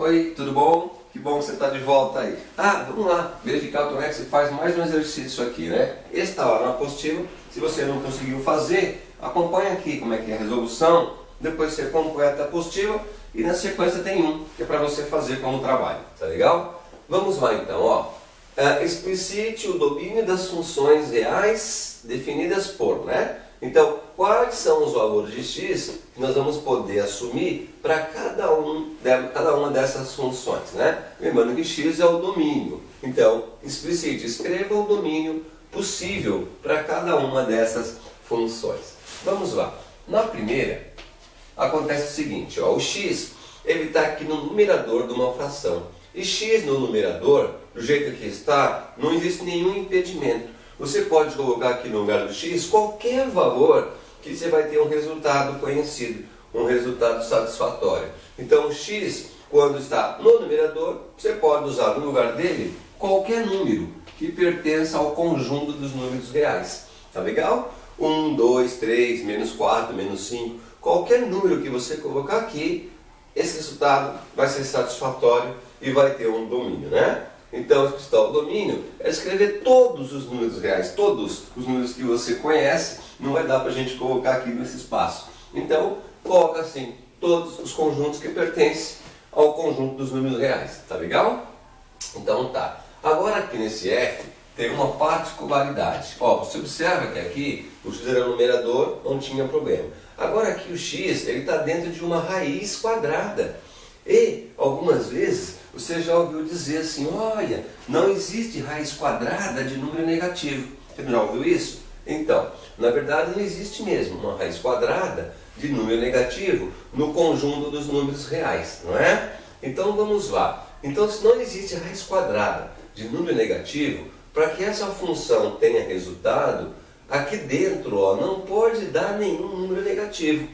Oi, tudo bom? Que bom que você está de volta aí. Vamos lá, verificar como é que você faz mais um exercício aqui, né? Esse está lá na apostila. Se você não conseguiu fazer, acompanha aqui como é que é a resolução. Depois você completa a apostila e na sequência tem um, que é para você fazer como trabalho. Tá legal? Vamos lá então, ó. Explicite o domínio das funções reais definidas por, né? Então, quais são os valores de x que nós vamos poder assumir para cada uma dessas funções, né? Lembrando que x é o domínio. Então, explicite, escreva o domínio possível para cada uma dessas funções. Vamos lá. Na primeira, acontece o seguinte, ó, o x ele está aqui no numerador de uma fração. E x no numerador, do jeito que está, não existe nenhum impedimento. Você pode colocar aqui no lugar do x qualquer valor que você vai ter um resultado conhecido, um resultado satisfatório. Então o x, quando está no numerador, você pode usar no lugar dele qualquer número que pertença ao conjunto dos números reais. Tá legal? 1, 2, 3, menos 4, menos 5, qualquer número que você colocar aqui, esse resultado vai ser satisfatório e vai ter um domínio, né? Então, explicitar o domínio é escrever todos os números reais, todos os números que você conhece, não vai dar para a gente colocar aqui nesse espaço. Então, coloca assim, todos os conjuntos que pertencem ao conjunto dos números reais, tá legal? Então tá. Agora aqui nesse F tem uma particularidade. Ó, você observa que aqui o x era o numerador, não tinha problema. Agora aqui o x, ele está dentro de uma raiz quadrada. E, algumas vezes, você já ouviu dizer assim, olha, não existe raiz quadrada de número negativo. Você já ouviu isso? Então, na verdade não existe mesmo uma raiz quadrada de número negativo no conjunto dos números reais, não é? Então vamos lá. Então, se não existe raiz quadrada de número negativo, para que essa função tenha resultado, aqui dentro ó, não pode dar nenhum número negativo.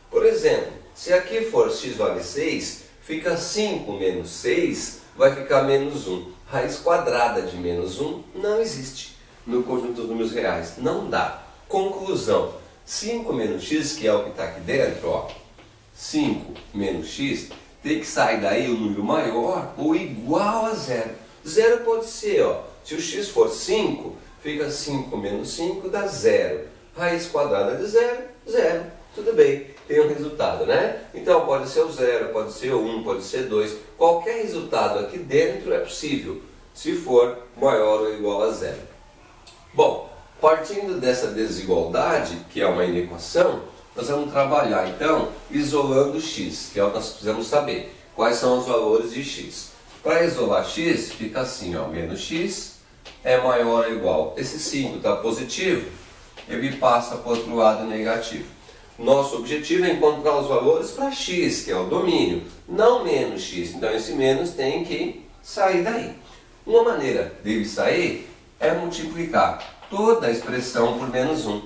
Por exemplo, se aqui for x vale 6, fica 5 menos 6, vai ficar menos 1. Raiz quadrada de menos 1 não existe no conjunto dos números reais. Não dá. Conclusão. 5 menos x, que é o que está aqui dentro, ó, 5 menos x, tem que sair daí um número maior ou igual a zero. Zero pode ser, ó, se o x for 5, fica 5 menos 5 dá zero. Raiz quadrada de zero, zero. Tudo bem. Tem um resultado, né? Então pode ser o 0, pode ser o 1, pode ser 2. Qualquer resultado aqui dentro é possível, se for maior ou igual a 0. Bom, partindo dessa desigualdade, que é uma inequação, nós vamos trabalhar então isolando x, que é o que nós precisamos saber. Quais são os valores de x? Para isolar x, fica assim, ó, menos x é maior ou igual. Esse 5 está positivo, ele passa para o outro lado negativo. Nosso objetivo é encontrar os valores para x, que é o domínio, não menos x. Então esse menos tem que sair daí. Uma maneira dele sair é multiplicar toda a expressão por menos 1.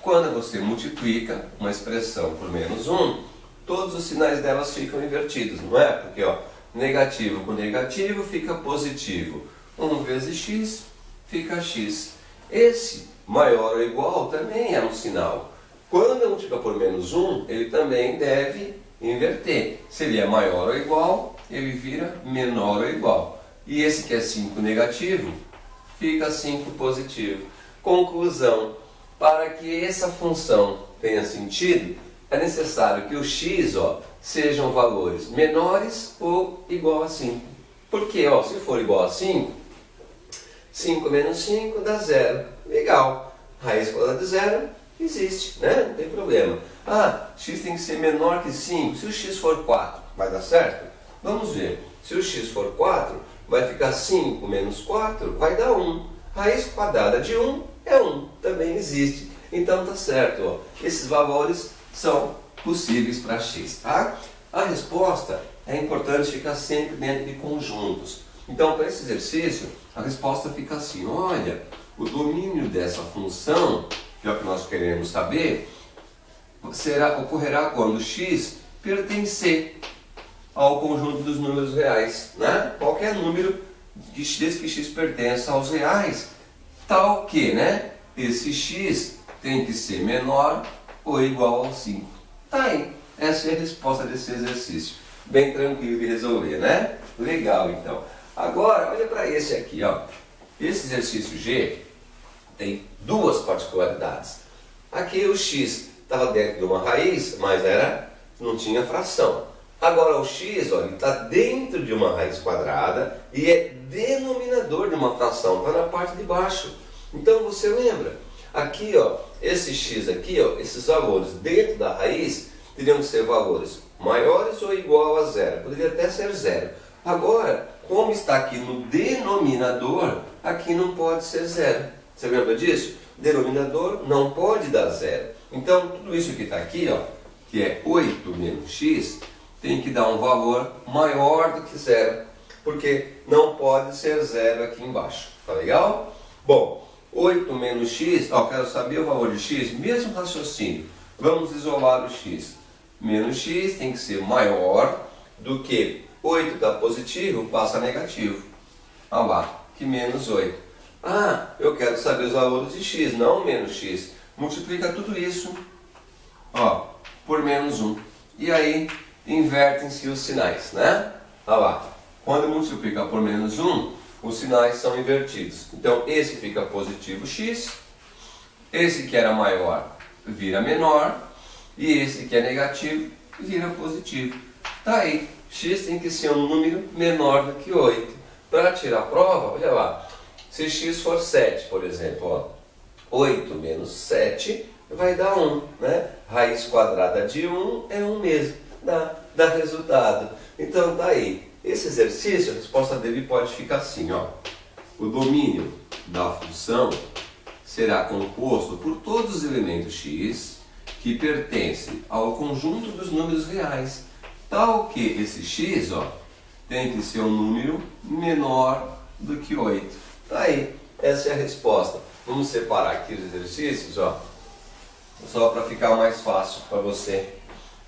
Quando você multiplica uma expressão por menos 1, todos os sinais delas ficam invertidos, não é? Porque ó, negativo com negativo fica positivo. 1 vezes x fica x. Esse maior ou igual também é um sinal. Quando eu multiplicar por menos 1, ele também deve inverter. Se ele é maior ou igual, ele vira menor ou igual. E esse que é 5 negativo, fica 5 positivo. Conclusão, para que essa função tenha sentido, é necessário que o x ó, sejam valores menores ou igual a 5. Por quê? Ó, se for igual a 5, 5 menos 5 dá 0. Legal. Raiz quadrada de 0 existe, né? Não tem problema. X tem que ser menor que 5. Se o x for 4, vai dar certo? Vamos ver. Se o x for 4, vai ficar 5 menos 4, vai dar 1. Raiz quadrada de 1 é 1. Também existe. Então tá certo. Ó. Esses valores são possíveis para x. Tá? A resposta é importante ficar sempre dentro de conjuntos. Então, para esse exercício, a resposta fica assim. Olha, o domínio dessa função, que é o que nós queremos saber, ocorrerá quando x pertencer ao conjunto dos números reais, né? Qualquer número, desde que x pertença aos reais, tal que, né? Esse x tem que ser menor ou igual a 5. Tá aí, essa é a resposta desse exercício. bem tranquilo de resolver, né? Legal, então. Agora, olha para esse aqui, ó. Esse exercício G tem duas particularidades. Aqui o x estava dentro de uma raiz, mas não tinha fração. Agora o x, ó, ele está dentro de uma raiz quadrada e é denominador de uma fração, está na parte de baixo. Então você lembra, aqui, ó, esse x aqui, ó, esses valores dentro da raiz teriam que ser valores maiores ou igual a zero. Poderia até ser zero. Agora, como está aqui no denominador, aqui não pode ser zero. Você lembra disso? Denominador não pode dar zero. Então, tudo isso que está aqui, ó, que é 8 menos x, tem que dar um valor maior do que zero, porque não pode ser zero aqui embaixo. Tá legal? Bom, 8 menos x, ó, quero saber o valor de x, mesmo raciocínio. Vamos isolar o x. Menos x tem que ser maior do que 8 dá positivo, passa negativo. Olha lá, que menos 8. Ah, eu quero saber os valores de x, não menos x. Multiplica tudo isso, ó, por menos 1. E aí, invertem-se os sinais, né? Olha lá, quando multiplica por menos 1, os sinais são invertidos. Então, esse fica positivo x, esse que era maior vira menor, e esse que é negativo vira positivo. Tá aí, x tem que ser um número menor do que 8. Para tirar a prova, olha lá, se x for 7, por exemplo, ó, 8 menos 7 vai dar 1, né? Raiz quadrada de 1 é 1 mesmo, dá resultado. Então tá aí, esse exercício, a resposta dele pode ficar assim, ó. O domínio da função será composto por todos os elementos x que pertencem ao conjunto dos números reais, tal que esse x, ó, tem que ser um número menor do que 8. Tá aí, essa é a resposta. Vamos separar aqui os exercícios, ó, só para ficar mais fácil para você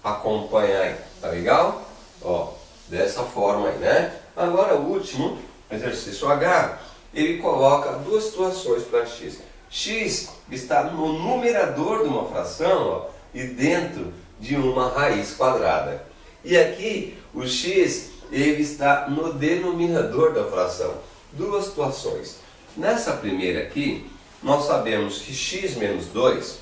acompanhar aí, tá legal? Ó, dessa forma aí, né? Agora o último, exercício H, ele coloca duas situações para x. X está no numerador de uma fração, ó, e dentro de uma raiz quadrada. E aqui o x ele está no denominador da fração. Duas situações. Nessa primeira aqui, nós sabemos que x menos 2,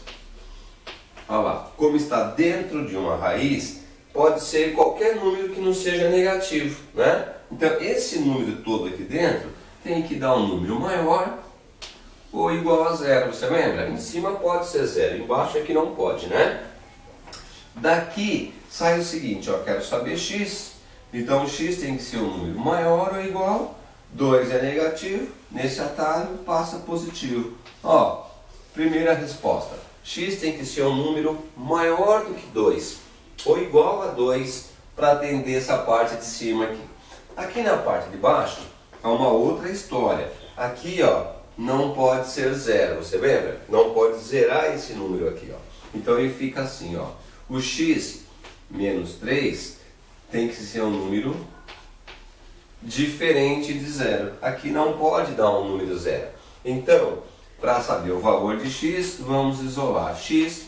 olha lá, como está dentro de uma raiz, pode ser qualquer número que não seja negativo, né? Então esse número todo aqui dentro tem que dar um número maior ou igual a zero. Você lembra? Em cima pode ser zero, embaixo é que não pode, né? Daqui sai o seguinte, ó, quero saber x, então x tem que ser um número maior ou igual, 2 é negativo, nesse atalho passa positivo. Ó, primeira resposta, x tem que ser um número maior do que 2, ou igual a 2, para atender essa parte de cima aqui. Aqui na parte de baixo, é uma outra história. Aqui, ó, não pode ser zero, você lembra? Não pode zerar esse número aqui, ó. Então ele fica assim, ó. O x menos 3 tem que ser um número diferente de zero. Aqui não pode dar um número zero. Então, para saber o valor de x, vamos isolar. X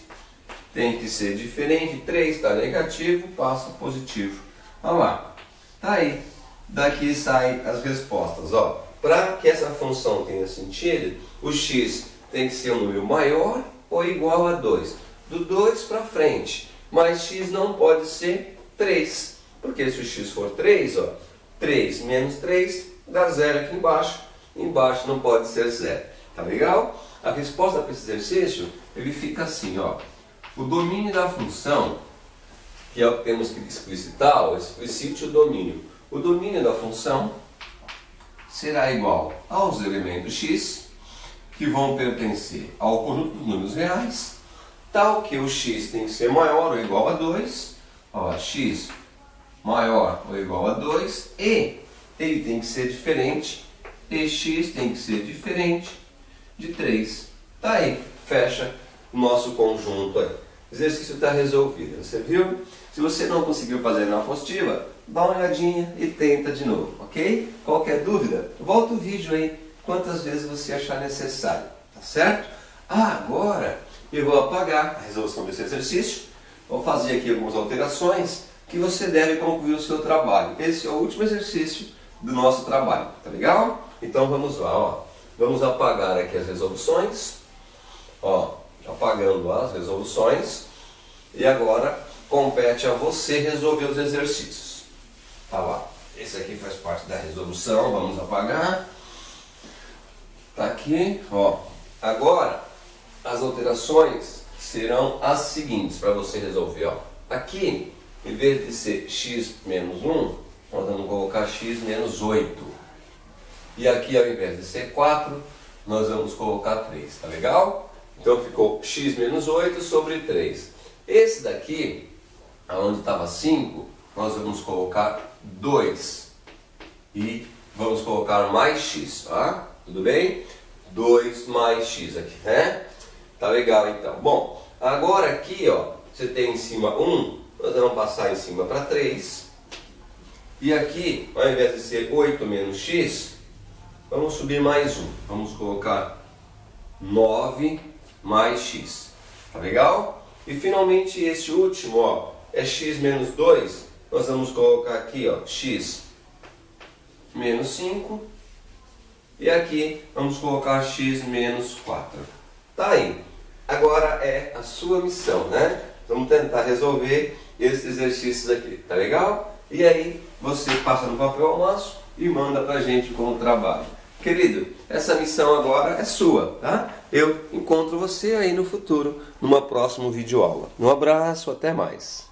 tem que ser diferente, 3 está negativo, passa positivo. Olha lá, tá aí. Daqui saem as respostas, ó. Para que essa função tenha sentido, o x tem que ser um número maior ou igual a 2. Do 2 para frente, mas x não pode ser 3. Porque se o x for 3, ó, 3 menos 3 dá 0 aqui embaixo. Embaixo não pode ser 0. Tá legal? A resposta para esse exercício, ele fica assim, ó. O domínio da função, que é o que temos que explicitar, ó, explicite o domínio. O domínio da função será igual aos elementos x, que vão pertencer ao conjunto dos números reais, tal que o x tem que ser maior ou igual a 2, ó, x maior ou igual a 2, e ele tem que ser diferente, e x tem que ser diferente de 3. Tá aí, fecha o nosso conjunto aí. O exercício está resolvido, você viu? Se você não conseguiu fazer na apostila, dá uma olhadinha e tenta de novo, ok? Qualquer dúvida, volta o vídeo aí, quantas vezes você achar necessário, tá certo? Agora eu vou apagar a resolução desse exercício, vou fazer aqui algumas alterações, que você deve concluir o seu trabalho. Esse é o último exercício do nosso trabalho, tá legal? Então vamos lá, ó. Vamos apagar aqui as resoluções, ó, apagando as resoluções, e agora compete a você resolver os exercícios. Tá lá, esse aqui faz parte da resolução, vamos apagar. Tá aqui, ó. Agora, as alterações serão as seguintes para você resolver, ó. Aqui, em vez de ser x menos 1, nós vamos colocar x menos 8. E aqui, ao invés de ser 4, nós vamos colocar 3, tá legal? Então ficou x menos 8 sobre 3. Esse daqui, onde estava 5, nós vamos colocar 2. E vamos colocar mais x, tá? Tudo bem? 2 mais x aqui, né? Tá legal então. Bom, agora aqui, ó, você tem em cima 1, nós vamos passar em cima para 3. E aqui, ao invés de ser 8 menos x, vamos subir mais 1. Vamos colocar 9 mais x. Tá legal? E finalmente esse último, ó, é x menos 2. Nós vamos colocar aqui, ó, x menos 5. E aqui vamos colocar x menos 4. Tá aí. Agora é a sua missão, né? Vamos tentar resolver esses exercícios aqui, tá legal? E aí você passa no papel ao maço e manda pra gente como trabalho. Querido, essa missão agora é sua, tá? Eu encontro você aí no futuro, numa próxima videoaula. Um abraço, até mais.